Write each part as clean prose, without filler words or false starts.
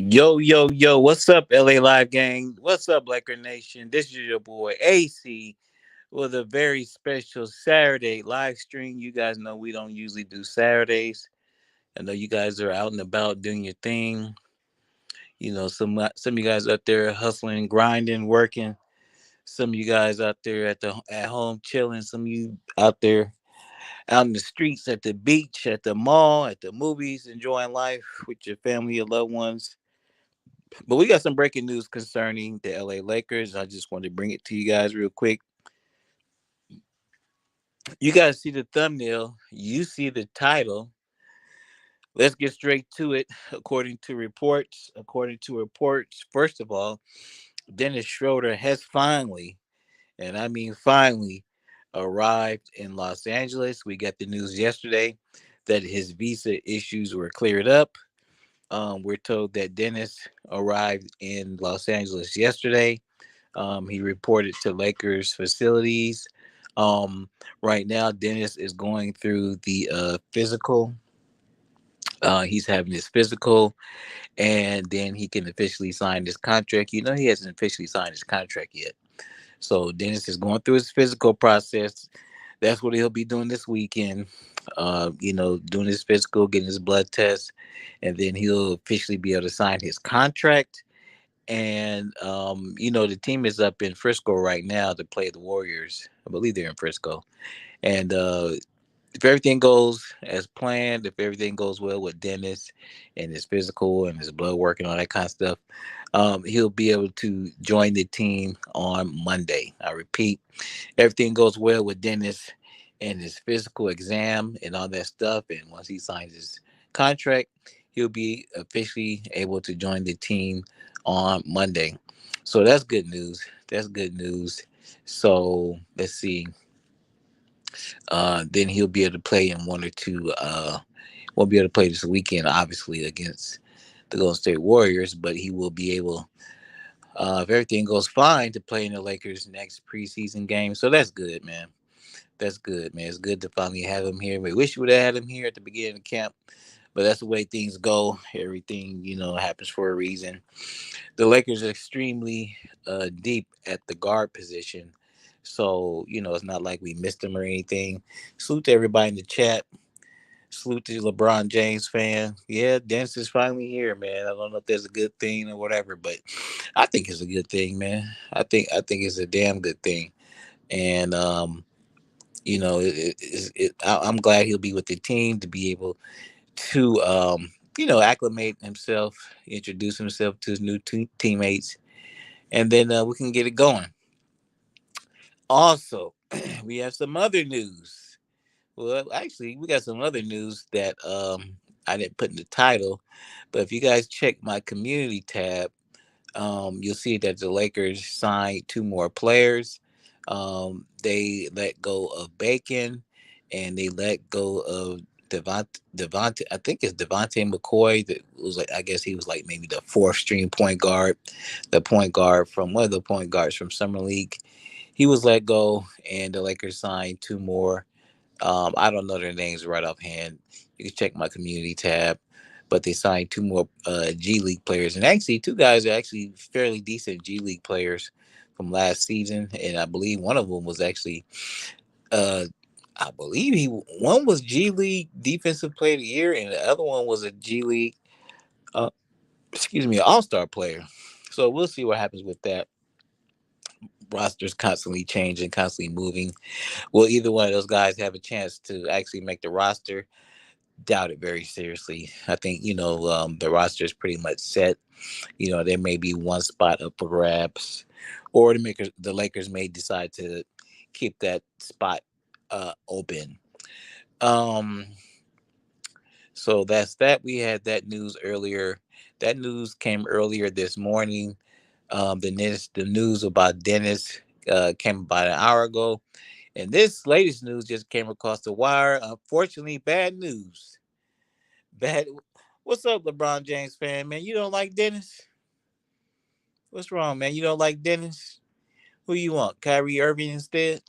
Yo, yo, yo, what's up, LA Live Gang? What's up, Laker Nation? This is your boy AC with a very special Saturday live stream. You guys know we don't usually do Saturdays. I know you guys are out and about doing your thing. You know, some of you guys out there hustling, grinding, working. Some of you guys out there at home chilling. Some of you out there out in the streets, at the beach, at the mall, at the movies, enjoying life with your family, your loved ones. But we got some breaking news concerning the LA Lakers. I just wanted to bring it to you guys real quick. You guys see the thumbnail, you see the title. Let's get straight to it. According to reports, first of all, Dennis Schroeder has finally, and I mean finally, arrived in Los Angeles. We got the news yesterday that his visa issues were cleared up. We're told that Dennis arrived in Los Angeles yesterday. He reported to Lakers facilities. Right now, Dennis is going through the physical. He's having his physical, and then he can officially sign his contract. You know, he hasn't officially signed his contract yet. So Dennis is going through his physical process. That's what he'll be doing this weekend. Doing his physical, getting his blood test, and then he'll officially be able to sign his contract. And the team is up in Frisco right now to play the Warriors. I believe they're in Frisco. And if everything goes as planned, if everything goes well with Dennis and his physical and his blood work and all that kind of stuff, he'll be able to join the team on Monday. I repeat, everything goes well with Dennis and his physical exam and all that stuff. And once he signs his contract, he'll be officially able to join the team on Monday. So that's good news. That's good news. So let's see. Then he'll be able to play in one or two. Won't be able to play this weekend, obviously, against the Golden State Warriors, but he will be able, if everything goes fine, to play in the Lakers' next preseason game. So that's good, man. That's good, man. It's good to finally have him here. We wish we would have had him here at the beginning of camp, but that's the way things go. Everything, happens for a reason. The Lakers are extremely deep at the guard position. So, it's not like we missed him or anything. Salute to everybody in the chat. Salute to LeBron James fan. Yeah, Dennis is finally here, man. I don't know if there's a good thing or whatever, but I think it's a good thing, man. I think it's a damn good thing. And I'm glad he'll be with the team to be able to acclimate himself, introduce himself to his new teammates, and then we can get it going. Also, we have some other news. Well, actually, we got some other news that I didn't put in the title, but if you guys check my community tab, you'll see that the Lakers signed two more players. They let go of Bacon, and they let go of Devonte. I think it's Devonte McCoy. That was like, I guess he was like maybe the fourth string point guard, the point guard from one of the point guards from summer league. He was let go, and the Lakers signed two more. I don't know their names right offhand. You can check my community tab. But they signed two more G League players, and actually, two guys are actually fairly decent G League players from last season. And I believe one of them was actually, uh, I believe one was G League Defensive Player of the Year, and the other one was a G League, uh, excuse me, All Star player. So we'll see what happens with that. Rosters constantly changing, constantly moving. Will either one of those guys have a chance to actually make the roster? Doubt it very seriously. I think the roster is pretty much set. There may be one spot up for grabs, or the Lakers may decide to keep that spot open. Um, so that's that. We had that news earlier. That news came earlier this morning. The news about Dennis came about an hour ago, and this latest news just came across the wire. Unfortunately, bad news. Bad. What's up, LeBron James fan, man? You don't like Dennis? What's wrong, man? You don't like Dennis? Who you want? Kyrie Irving instead?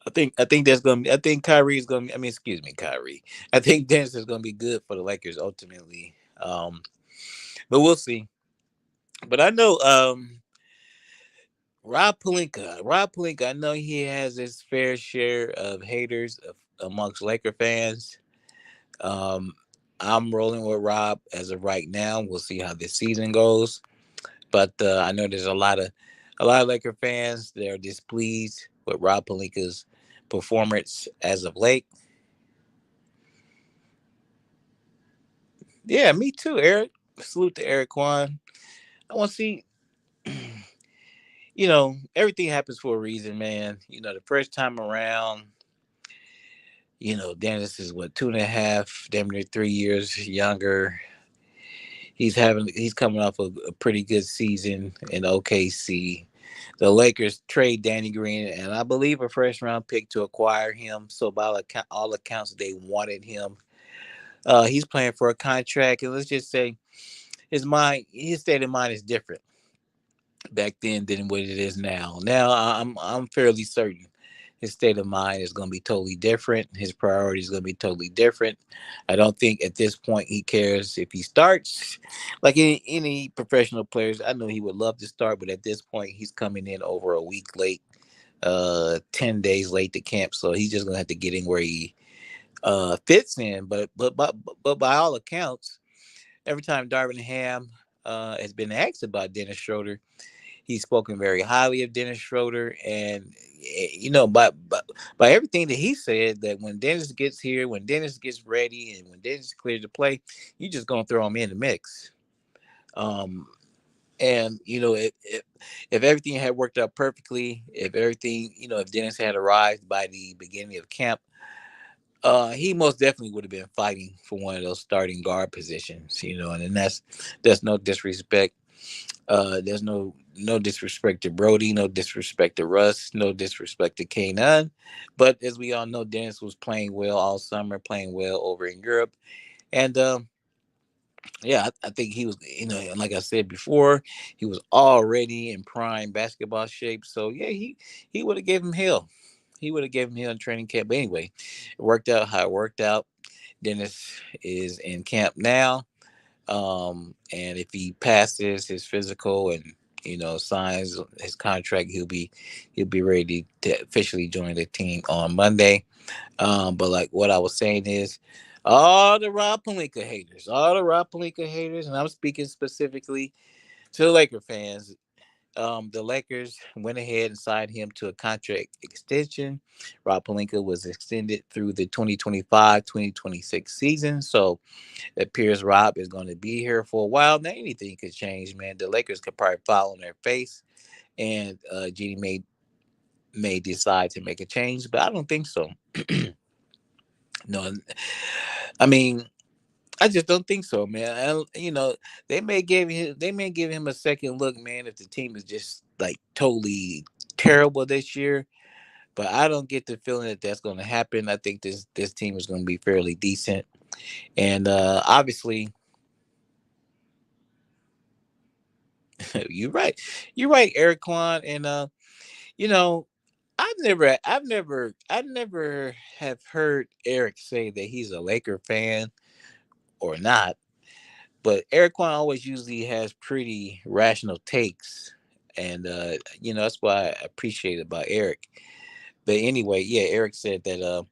I think that's gonna be. I think Kyrie's gonna be. I mean, excuse me, Kyrie. I think Dennis is gonna be good for the Lakers ultimately. But we'll see. But I know Rob Pelinka. Rob Pelinka. I know he has his fair share of haters amongst Laker fans. Um, I'm rolling with Rob as of right now. We'll see how this season goes. But I know there's a lot of Laker fans that are displeased with Rob Pelinka's performance as of late. Yeah, me too, Eric. Salute to Eric Kwan. I want to see. Everything happens for a reason, man. The first time around, Dennis is what, 2.5, damn near 3 years younger. He's coming off a pretty good season in OKC. The Lakers trade Danny Green and I believe a first round pick to acquire him. So by all accounts, they wanted him. He's playing for a contract, and let's just say his state of mind is different back then than what it is now. Now I'm fairly certain his state of mind is going to be totally different. His priorities going to be totally different. I don't think at this point he cares if he starts. Like any professional players, I know he would love to start, but at this point he's coming in over a week late, 10 days late to camp. So he's just going to have to get in where he fits in. But by all accounts, every time Darvin Ham has been asked about Dennis Schroeder, he's spoken very highly of Dennis Schroeder, and by everything that he said, that when Dennis gets here, when Dennis gets ready, and when Dennis clears to play, you just gonna throw him in the mix. Um, and if everything had worked out perfectly, if Dennis had arrived by the beginning of camp, he most definitely would have been fighting for one of those starting guard positions. And then that's no disrespect. There's no disrespect to Brody, no disrespect to Russ, no disrespect to Kanan. But as we all know, Dennis was playing well all summer, playing well over in Europe. And yeah, I think he was, and like I said before, he was already in prime basketball shape. So yeah, he would have gave him hell. He would have gave him hell in training camp. But anyway, it worked out how it worked out. Dennis is in camp now. And if he passes his physical and signs his contract, he'll be ready to officially join the team on Monday. But like what I was saying is, all the Rob Palinka haters, and I'm speaking specifically to the Laker fans. The Lakers went ahead and signed him to a contract extension. Rob Pelinka was extended through the 2025-2026 season. So it appears Rob is going to be here for a while. Now, anything could change, man. The Lakers could probably fall on their face, and Jeannie may decide to make a change, but I don't think so. No, I mean, I just don't think so, man. They may give him a second look, man, if the team is just like totally terrible this year. But I don't get the feeling that that's going to happen. I think this team is going to be fairly decent, and obviously, you're right. You're right, Eric Kwan, and you know, I never have heard Eric say that he's a Laker fan or not. But Eric Kwan always usually has pretty rational takes, and that's why I appreciate it about Eric. But anyway, yeah, Eric said that.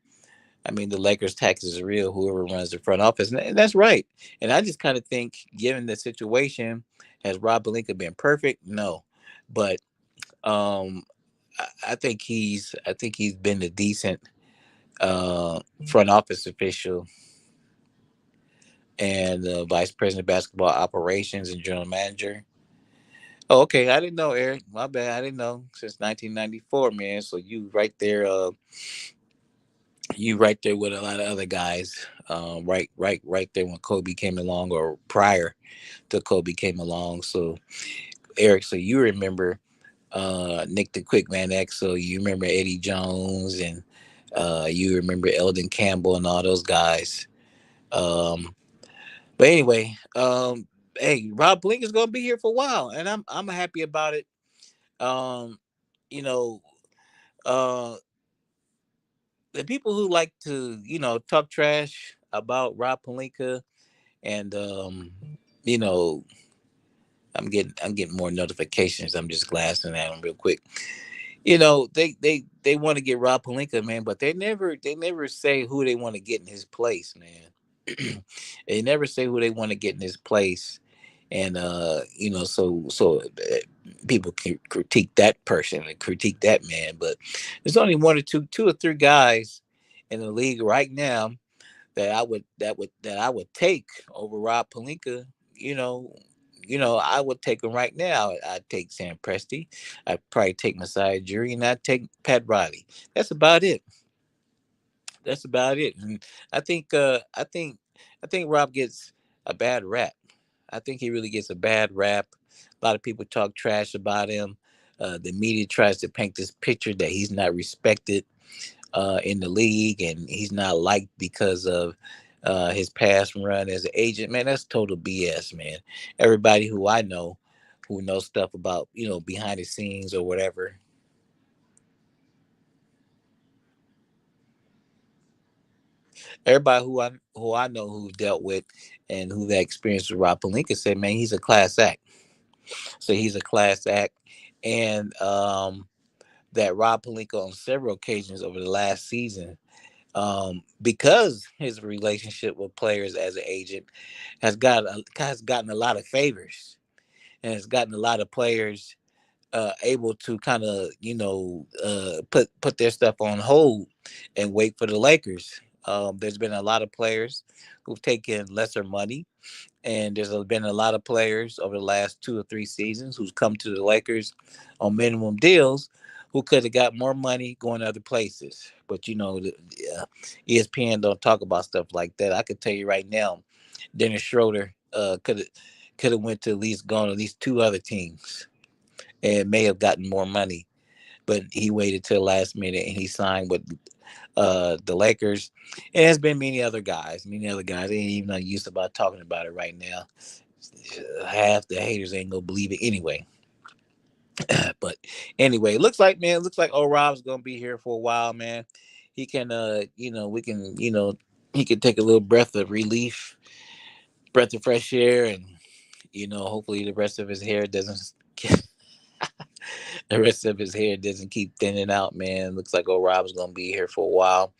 I mean, the Lakers' tax is real. Whoever runs the front office, and that's right. And I just kind of think, given the situation, has Rob Pelinka been perfect? No, but um, I think he's been a decent uh, front office official and vice president of basketball operations and general manager. Oh, okay. I didn't know, Eric. My bad. I didn't know since 1994, man. So you right there with a lot of other guys. Right there when Kobe came along, or prior to Kobe came along. So, Eric, so you remember Nick the Quick Man X. So you remember Eddie Jones, and you remember Eldon Campbell and all those guys. Um, but anyway, hey, Rob Blink is gonna be here for a while, and I'm happy about it. Um, you know, uh, the people who like to, talk trash about Rob Pelinka, and you know, I'm getting more notifications. I'm just glancing at them real quick. They want to get Rob Pelinka, man, but they never say who they want to get in his place, man. They never say who they want to get in his place, and people can critique that person and critique that man, but there's only two or three guys in the league right now that I would take over Rob Pelinka. You know, I would take him right now. I'd take Sam Presti. I'd probably take Messiah Jury, and I'd take Pat Riley. That's about it. That's about it. And I think I think Rob gets a bad rap. I think he really gets a bad rap. A lot of people talk trash about him. The media tries to paint this picture that he's not respected in the league, and he's not liked because of his past run as an agent. Man, that's total BS, man. Everybody who I know, who knows stuff about behind the scenes or whatever, everybody who I know who dealt with and who that experience with Rob Pelinka said, man, he's a class act. So he's a class act, and that Rob Pelinka on several occasions over the last season, because his relationship with players as an agent has gotten a lot of favors, and has gotten a lot of players able to kind of put their stuff on hold and wait for the Lakers. There's been a lot of players who've taken lesser money, and there's been a lot of players over the last 2 or 3 seasons who's come to the Lakers on minimum deals who could have got more money going other places. But ESPN don't talk about stuff like that. I could tell you right now, Dennis Schroeder could have went to at least gone to at least two other teams and may have gotten more money. But he waited till the last minute and he signed with the Lakers. And there's been many other guys. Many other guys. They ain't even not used about talking about it right now. Half the haters ain't gonna believe it anyway. But anyway, looks like old Rob's gonna be here for a while, man. He can we can he can take a little breath of relief, breath of fresh air, and hopefully the rest of his hair doesn't the rest of his hair doesn't keep thinning out, man. Looks like old Rob's gonna be here for a while.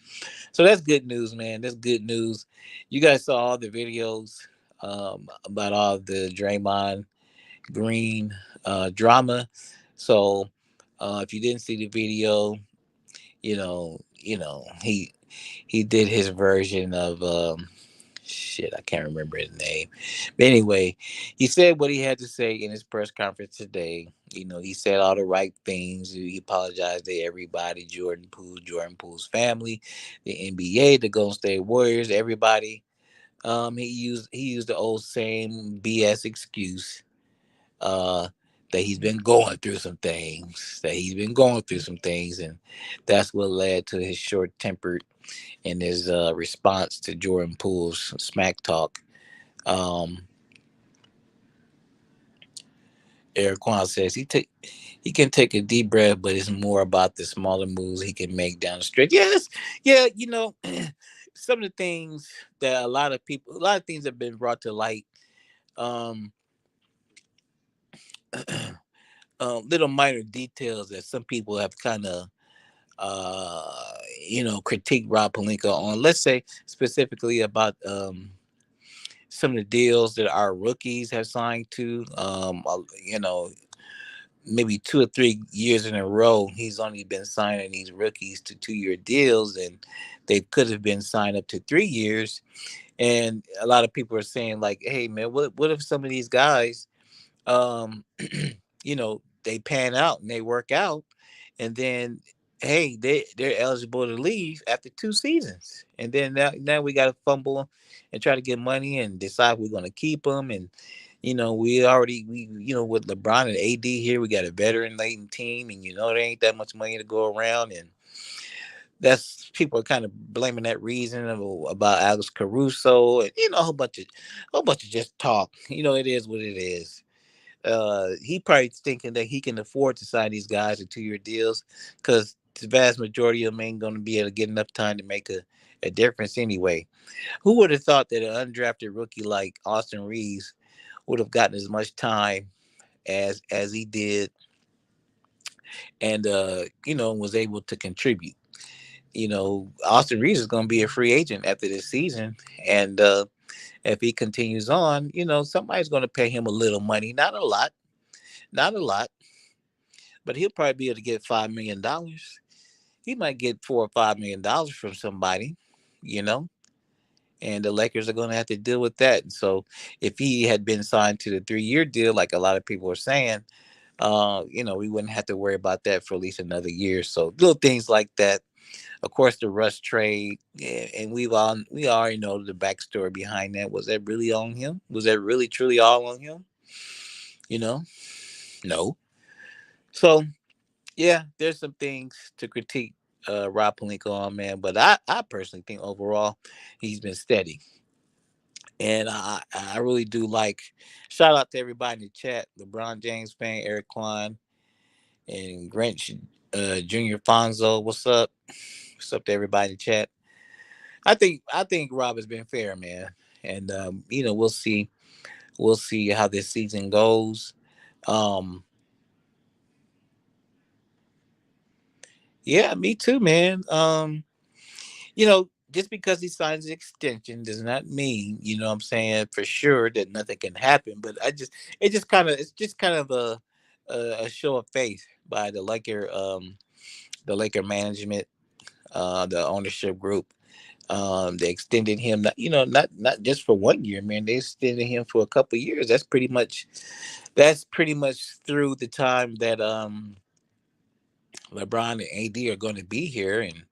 So that's good news, man. That's good news. You guys saw all the videos about all the Draymond green drama. So if you didn't see the video, he did his version of shit, I can't remember his name. But anyway, he said what he had to say in his press conference today. He said all the right things. He apologized to everybody, Jordan Poole's family, the NBA, the Golden State Warriors, everybody. He used the old same BS excuse, uh that he's been going through some things, and that's what led to his short tempered in his response to Jordan Poole's smack talk. Um, Eric Kwan says he can take a deep breath, but it's more about the smaller moves he can make down the stretch. Yes, yeah, some of the things that a lot of things have been brought to light. Um, Little minor details that some people have kind of critique Rob Pelinka on. Let's say specifically about some of the deals that our rookies have signed to. Maybe 2 or 3 years in a row, he's only been signing these rookies to 2-year deals, and they could have been signed up to 3 years. And a lot of people are saying like, "Hey, man, what if some of these guys?" um they pan out and they work out, and then hey, they're eligible to leave after 2 seasons, and then now we got to fumble and try to get money and decide we're going to keep them. And with LeBron and AD here, we got a veteran laden team, and there ain't that much money to go around. And that's people are kind of blaming that reason about Alex Caruso, and a whole bunch of just talk. It is what it is. He probably thinking that he can afford to sign these guys to 2-year deals, because the vast majority of them ain't going to be able to get enough time to make a difference anyway. Who would have thought that an undrafted rookie like Austin Reeves would have gotten as much time as he did, and was able to contribute? Austin Reeves is going to be a free agent after this season, and if he continues on, somebody's going to pay him a little money, not a lot, but he'll probably be able to get $5 million. He might get $4 or $5 million from somebody, you know, and the Lakers are going to have to deal with that. And so, if he had been signed to the 3-year deal, like a lot of people are saying, we wouldn't have to worry about that for at least another year. So, little things like that. Of course, the Russ trade, and we already know the backstory behind that. Was that really on him? Was that really truly all on him? You know, no. So yeah, there's some things to critique Rob Pelinka on, man, but I personally think overall he's been steady, and I really do like. Shout out to everybody in the chat: LeBron James fan, Eric Klein, and Grinch Junior Fonzo. What's up? What's up to everybody in the chat? I think Rob has been fair, man, and we'll see how this season goes. Um, yeah, me too, man. Just because he signs an extension does not mean, what I'm saying, for sure that nothing can happen. But it's just kind of a show of faith by the Laker management, the ownership group. They extended him, not just for 1 year, man. They extended him for a couple of years. That's pretty much through the time that LeBron and AD are going to be here, and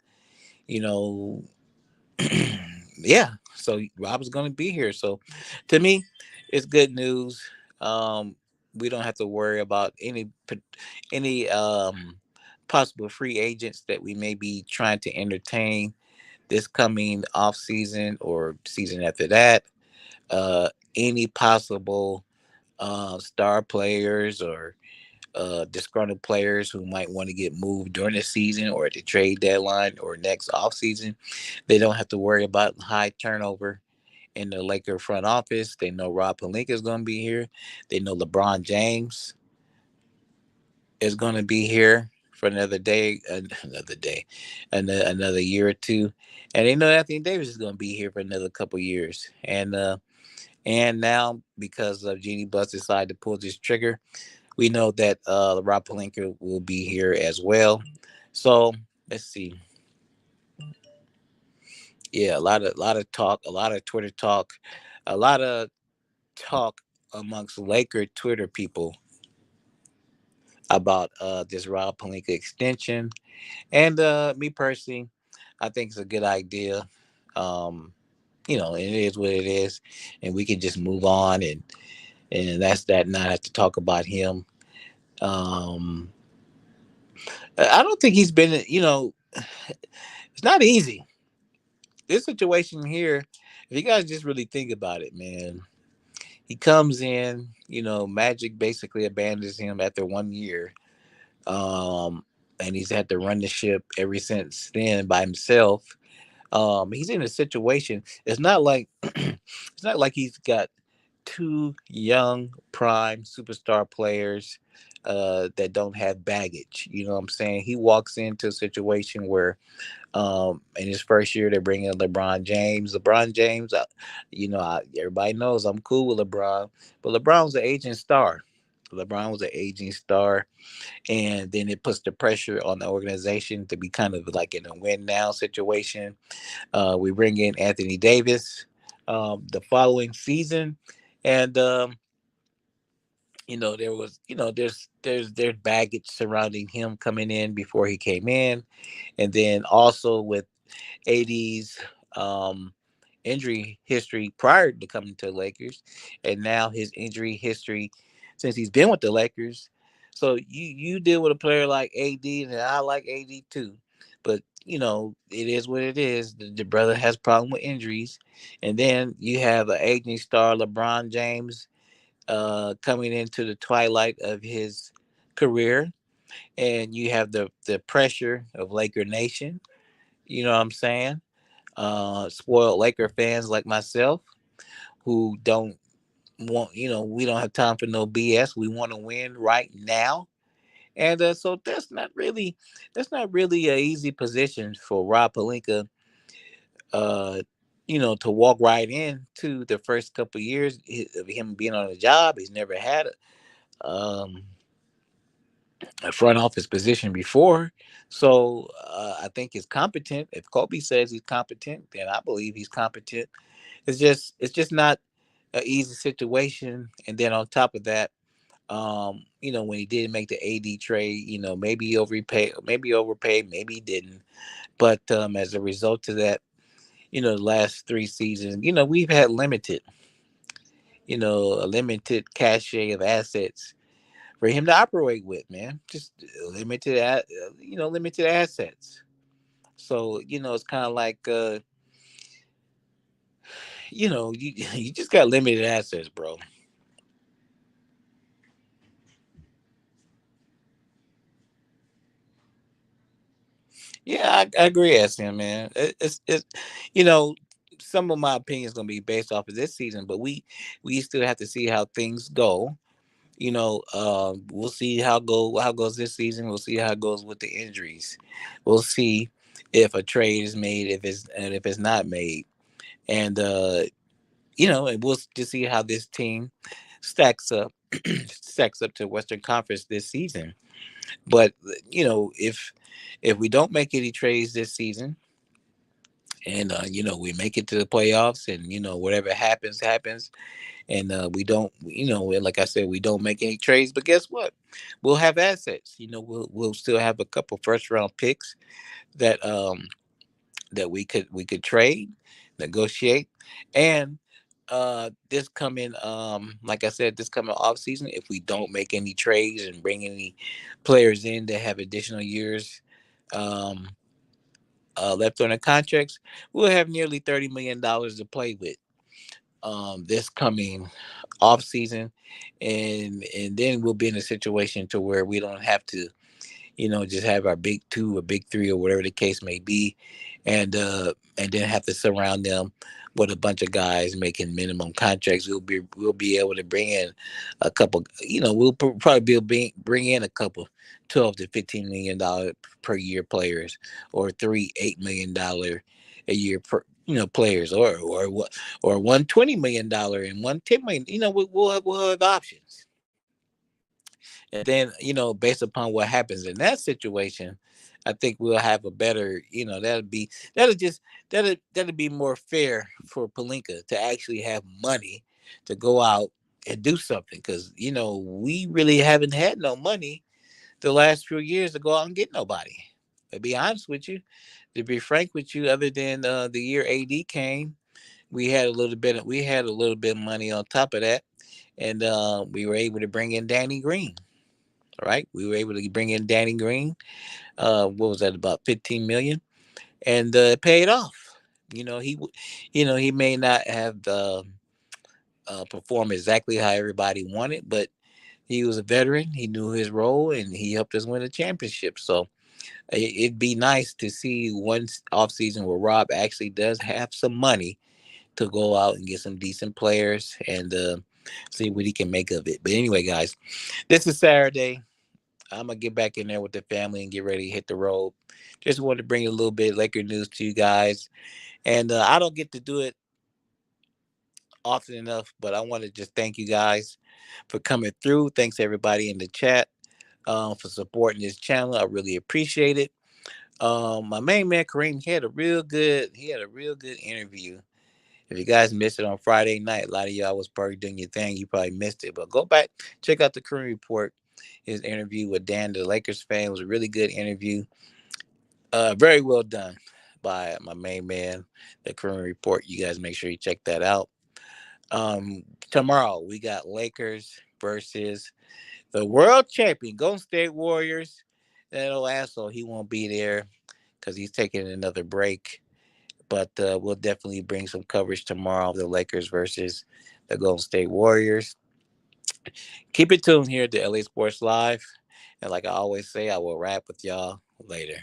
you know yeah, so Rob's going to be here. So to me, it's good news. Um, we don't have to worry about any possible free agents that we may be trying to entertain this coming off season or season after that. Any possible star players or disgruntled players who might want to get moved during the season or at the trade deadline or next off season, they don't have to worry about high turnover in the Laker front office. They know Rob Pelinka is going to be here. They know LeBron James is going to be here for another year or two, and they know Anthony Davis is going to be here for another couple years. And And now, because of Genie Bus decided to pull this trigger, we know that Rob Pelinka will be here as well. So let's see. Yeah, a lot of talk, a lot of Twitter talk, a lot of talk amongst Laker Twitter people about this Rob Pelinka extension. And me personally, I think it's a good idea. Um, and it is what it is, and we can just move on, and that's that. Not have to talk about him. Um, I don't think he's been. It's not easy. This situation here, if you guys just really think about it, man, he comes in. Magic basically abandons him after 1 year, and he's had to run the ship ever since then by himself. He's in a situation. It's not like he's got two young prime superstar players that don't have baggage. You know what I'm saying? He walks into a situation where in his first year, they're bringing LeBron James. LeBron James, everybody knows I'm cool with LeBron, but LeBron was an aging star. LeBron was an aging star, and then it puts the pressure on the organization to be kind of like in a win now situation. We bring in Anthony Davis the following season, and there was, there's baggage surrounding him coming in before he came in, and then also with AD's um, injury history prior to coming to the Lakers, and now his injury history since he's been with the Lakers. So you deal with a player like AD, and I like AD too, but it is what it is. The brother has problem with injuries, and then you have an aging star LeBron James coming into the twilight of his career, and you have the pressure of Laker Nation. You know what I'm saying? Spoiled Laker fans like myself who don't we don't have time for no BS. We want to win right now. And so that's not really a easy position for Rob Pelinka, uh, to walk right into the first couple of years of him being on the job. He's never had a front office position before. So I think he's competent. If Kobe says he's competent, then I believe he's competent. It's just not an easy situation. And then on top of that, when he did make the AD trade, maybe he overpaid, maybe he didn't. But as a result of that, the last 3 seasons, we've had a limited cachet of assets for him to operate with, man. Just limited assets. So, it's kind of like, you just got limited assets, bro. Yeah, I agree, as him, man. It's you know, some of my opinions gonna be based off of this season, but we still have to see how things go. We'll see how goes this season. We'll see how it goes with the injuries. We'll see if a trade is made, if it's not made, and and we'll just see how this team stacks up stacks up to Western Conference this season. But if we don't make any trades this season, and we make it to the playoffs, and whatever happens happens, and we don't, like I said, we don't make any trades, but guess what, we'll have assets. We'll still have a couple first round picks that we could trade, negotiate, and this coming like I said, this coming off season, if we don't make any trades and bring any players in that have additional years um left on their contracts, we'll have nearly $30 million to play with this coming off season, and then we'll be in a situation to where we don't have to just have our big two or big three or whatever the case may be, and then have to surround them with a bunch of guys making minimum contracts. We'll be able to bring in a couple. We'll probably bring in a couple 12 to $15 million per year players, or three $8 million a year players, or one $20 million and one $10 million. We'll have options. And then, based upon what happens in that situation, I think we'll have a better, that'll just that'll be more fair for Palinka to actually have money to go out and do something, because we really haven't had no money the last few years to go out and get nobody. To be honest with you, to be frank with you, other than the year AD came, we had a little bit of money on top of that, and we were able to bring in Danny Green. Right, we were able to bring in Danny Green. What was that, about 15 million, and it paid off. He may not have performed exactly how everybody wanted, but he was a veteran. He knew his role, and he helped us win a championship. So it'd be nice to see one off season where Rob actually does have some money to go out and get some decent players, and see what he can make of it. But anyway, guys, this is Saturday. I'm gonna get back in there with the family and get ready to hit the road. Just wanted to bring a little bit of Laker news to you guys, and I don't get to do it often enough, but I want to just thank you guys for coming through. Thanks everybody in the chat for supporting this channel. I really appreciate it. My main man Kareem, he had a real good interview. If you guys missed it on Friday night, a lot of y'all was probably doing your thing. You probably missed it, but go back, check out the Kareem report. His interview with Dan, the Lakers fan, was a really good interview. Very well done by my main man, the Kareem report. You guys make sure you check that out. Tomorrow we got Lakers versus the world champion Golden State Warriors. That old asshole, he won't be there because he's taking another break. But we'll definitely bring some coverage tomorrow of the Lakers versus the Golden State Warriors. Keep it tuned here to LA Sports Live. And like I always say, I will wrap with y'all later.